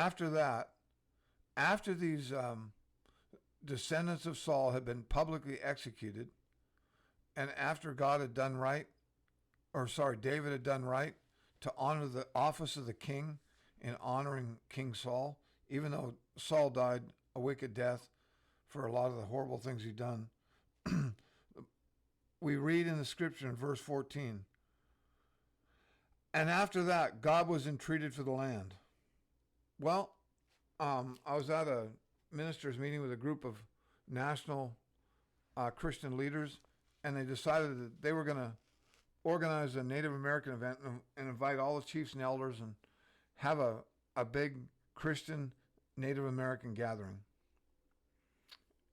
after that, after these descendants of Saul had been publicly executed, and after David had done right to honor the office of the king in honoring King Saul, even though Saul died a wicked death for a lot of the horrible things he'd done. We read in the scripture in verse 14, and after that, God was entreated for the land. Well, I was at a ministers' meeting with a group of national Christian leaders, and they decided that they were going to organize a Native American event and invite all the chiefs and elders and have a big Christian Native American gathering.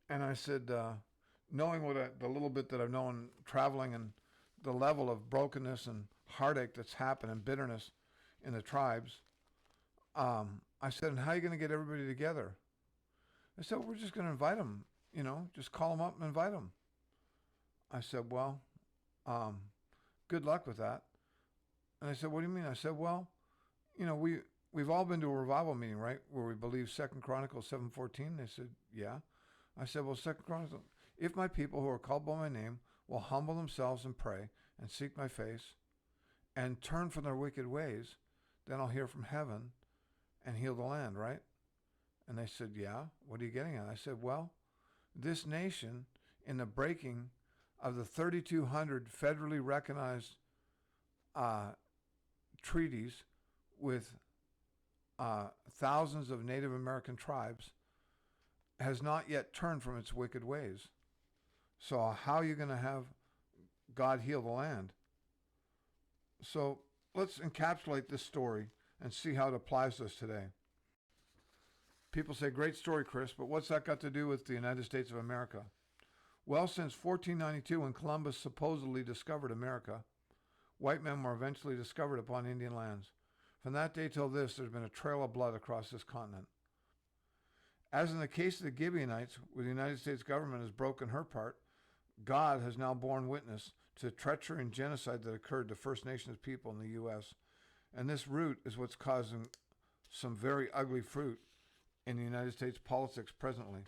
And I said, knowing the little bit that I've known traveling and the level of brokenness and heartache that's happened and bitterness in the tribes, I said, and how are you going to get everybody together? I said, we're just going to invite them, just call them up and invite them. I said, well, good luck with that. And I said, what do you mean? I said, well, we've all been to a revival meeting, right, where we believe 2 Chronicles 7:14. They said, yeah. I said, well, 2 Chronicles, if my people who are called by my name will humble themselves and pray and seek my face and turn from their wicked ways, then I'll hear from heaven and heal the land, right? And they said, yeah. What are you getting at? I said, well, this nation, in the breaking of the 3,200 federally recognized treaties with thousands of Native American tribes, has not yet turned from its wicked ways. So how are you going to have God heal the land? So let's encapsulate this story and see how it applies to us today. People say, great story, Chris, but what's that got to do with the United States of America? Well, since 1492, when Columbus supposedly discovered America, white men were eventually discovered upon Indian lands. From that day till this, there's been a trail of blood across this continent. As in the case of the Gibeonites, where the United States government has broken her part, God has now borne witness to the treachery and genocide that occurred to First Nations people in the U.S. And this root is what's causing some very ugly fruit in the United States politics presently.